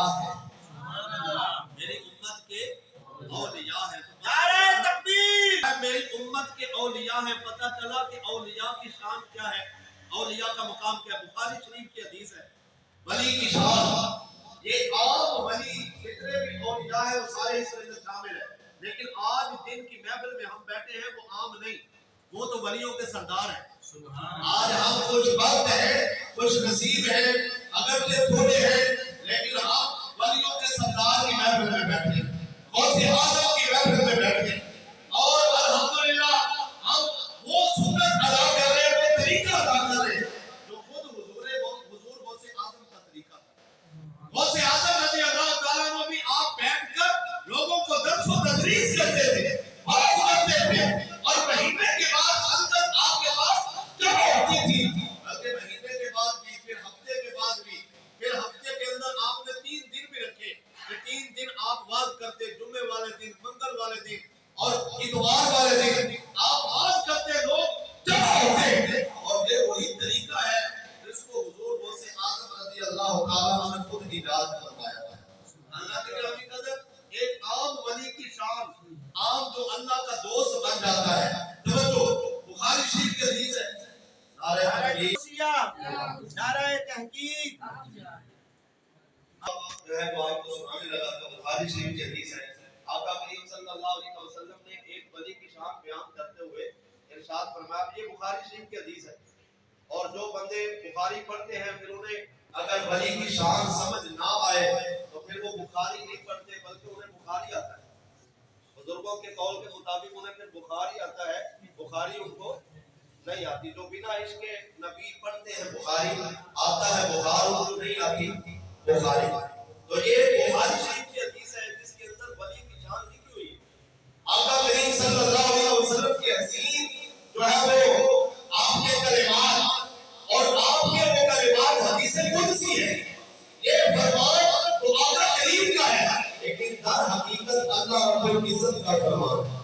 اولیاء ہیں، میری امت کے اولیاء ہیں۔ نعرہ تکبیر! میری امت کے اولیاء ہیں۔ پتہ چلا کہ اولیاء کی شان کیا ہے، اولیاء کا مقام کیا ہے۔ بخاری شریف کی حدیث ہے، ولی کی شان، یہ عام ولی جتنے بھی اولیاء ہیں وہ سارے اس میں شامل ہیں، لیکن آج جن کی محفل میں ہم بیٹھے ہیں وہ عام نہیں، وہ تو ولیوں کے سردار ہیں۔ آج ہم خوش بخت ہیں، خوش نصیب ہیں، اگرچہ تھوڑے ہیں لیکن ہم ولیوں کے سردار کی محفل میں بیٹھے ہیں، غوث اعظم کی محفل میں بیٹھے ہیں، اور الحمدللہ ہم وہ سنت ادا کر رہے ہیں، وہ طریقہ ادا کر رہے ہیں جو خود حضور غوث اعظم کا طریقہ تھا۔ غوث اعظم رضی اللہ تعالیٰ عنہ بھی آپ بیٹھ کر لوگوں کو درس و تدریس کرتے تھے، بات کرتے تھے، اور مہینے کے بعد خلقت آپ کے پاس جمع ہوتی تھی، بلکہ مہینے کے بعد بھی، پھر ہفتے کے بعد بھی، پھر ہفتے کے اندر آپ نے 3 دن بھی رکھے کہ 3 دن آپ واز کرتے، جمعے والے دن، منگل والے دن اور اتوار والے دن آپ واز کرتے، لوگ جمع ہوتے، اور یہ وہی طریقہ ہے جس کو حضور غوث اعظم رضی اللہ تعالیٰ عنہ نے خود ایجاد فرمایا ہے۔ اللہ کے گرامی قدر، ایک عام ولی کی شان، عام جو اللہ کا دوست بن جاتا ہے۔ توجہ، بخاری شریف کی حدیث ہے، نعرہ تحقیق، نعرہ تحقیق، اب جو ہے وہ آپ کو سنانے لگا تو بخاری شریف کی حدیث ہے۔ آقا کریم صلی اللہ علیہ وسلم نے ایک ولی کی شان بیان کرتے ہوئے ارشاد فرمایا، یہ بخاری شریف کی حدیث ہے، اور جو بندے بخاری پڑھتے ہیں پھر انہیں اگر ولی کی شان سمجھ نہ آئے تو پھر وہ بخاری نہیں پڑھتے بلکہ انہیں بخاری آتا ہے۔ بزرگوں کے قول کے مطابق انہیں پھر بخاری آتا ہے، بخاری ان کو نہیں آتی۔ جو بنا عشق نبی پڑھتے ہیں بخاری آتا ہے، بخار ان کو نہیں آتی بخاری۔ تو یہ بخاری شریف کی حدیث ہے جس کے اندر ولی کی شان لکھی ہوئی ہے۔ آقا کریم صلی اللہ علیہ وسلم کی حدیث جو ہے وہ آپ کے کلمات اور آپ کے وہ کلمات حدیث قدسی ہے، یہ فرمان تو آقا کریم کا ہے لیکن در حقیقت اللہ رب العزت کا فرمان ہے۔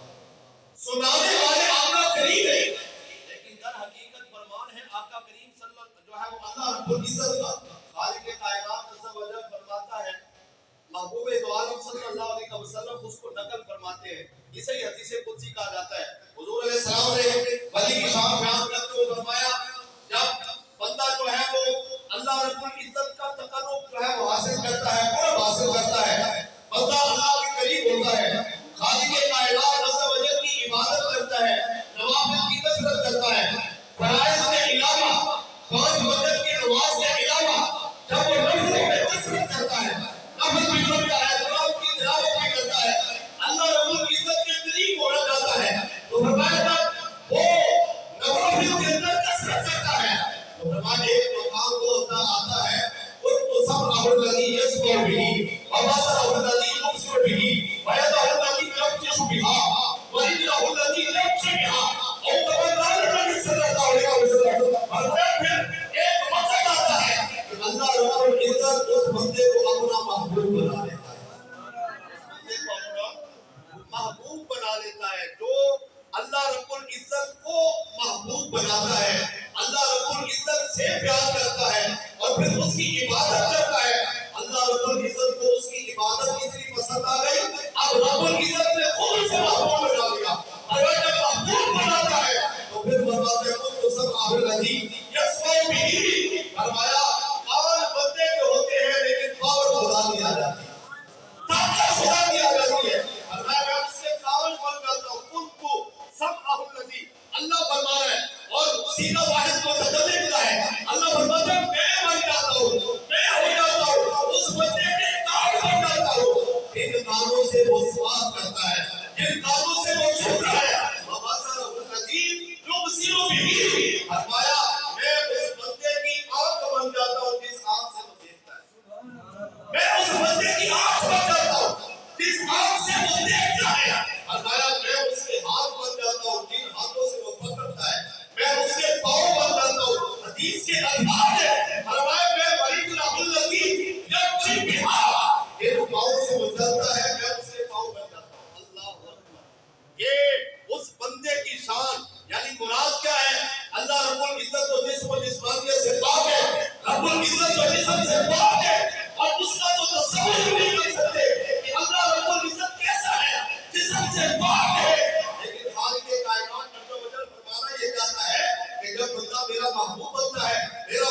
سنانے والے آقا کریم ہے لیکن در حقیقت فرمان ہے آقا کریم صلی اللہ جو ہے وہ اللہ رب العزت کا۔ خالق کائنات عز و جل فرماتا ہے، محبوب دو عالم صلی اللہ علیہ وسلم اس کو نقل فرماتے ہیں، اسے ہی حدیث قدسی کہا جاتا ہے۔ حضور علیہ السلام نے ولی کی شان بیان کرتے ہوئے فرمایا، جب بندہ جو ہے وہ اللہ رب العزت کا تقرب جو ہے وہ حاصل کرتا ہے، قرب حاصل کرتا ہے، بندہ اللہ کے قریب ہوتا ہے، خالق کائنات عز و جل کی عبادت کرتا ہے، نوافل کی کثرت کرتا ہے، فرائض کے علاوہ 5 وقت کی نماز کے علاوہ جب وہ نفلوں میں کثرت کرتا ہے، نفل بھی کرتا ہے، قرآن کی تلاوت بھی کرتا ہے، اللہ رب العزت کے قریب ہونا چاہتا ہے، تو فرمایا وہ نوافل کے اندر کثرت کرتا ہے، تو فرمایا ایک مقام وہ ہوتا آتا ہے، تو سمعہ الذی یسمع بہ وبصرہ الذی یبصر بہ ویدہ التي یبطش بها ورجلہ التي یمشی بها، اور تمام نبی صلی اللہ علیہ وسلم، اور پھر ایک وقت آتا ہے کہ اللہ رب العزت اس بندے کو اپنا محبوب بنا لیتا ہے، اس بندے کو اپنا محبوب بنا لیتا ہے۔ جو اللہ رب العزت کو محبوب بناتا ہے، اللہ رب العزت سے پیار کرتا ہے اور پھر اس کی عبادت کرتا ہے، اللہ رب العزت کو اس کی عبادت اتنی پسند آ گئی، اب رب العزت نے خود اسے محبوب بنا لیا، اور جب محبوب بناتا ہے تو پھر فرماتے ہیں تو سمعہ الذی یسمع بہ، فرمایا کان بندے کے ہوتے ہیں لیکن پاور خدا کی آ جاتی ہے، طاقت خدا کی آ جاتی ہے، اور میں اس کے کان بن جاتا ہوں، کنت سمعہ الذی، اللہ فرما رہا ہے، اور سیدھا واحد کو متکلم کا ہے، اللہ فرماتا ہے میں بن جاتا ہوں، میں ہو جاتا ہوں، اس بندے کے کان بن جاتا ہوں، ان کانوں سے وہ سوات کرتا ہے، جن کانوں سے وہ سنتا ہے، وبصرہ الذی یبصر بہ، فرمایا میں اس بندے کی آنکھ بن جاتا ہوں جس آنکھ سے وہ دیکھتا ہے، میں اس بندے کی آنکھ بن جاتا ہوں جس آنکھ سے وہ دیکھتا ہے، فرمایا میں اس کے ہاتھ بن جاتا ہوں جن ہاتھوں سے وہ پکڑتا ہے، میں اس کے پاؤں بن جاتا ہوں، حدیث کے الفاظ ہے، فرمایا میں ورجلہ التي یمشی بها، جن پاؤں سے وہ چلتا ہے میں اس کے پاؤں بن جاتا ہوں۔ اللہ اکبر، یہ اس بندے کی شان، یعنی مراد کیا ہے؟ اللہ رب العزت تو جسم و جسمانیت سے پاک ہے، رب العزت تو جسم سے پاک ہے، اور اس کا جو تصور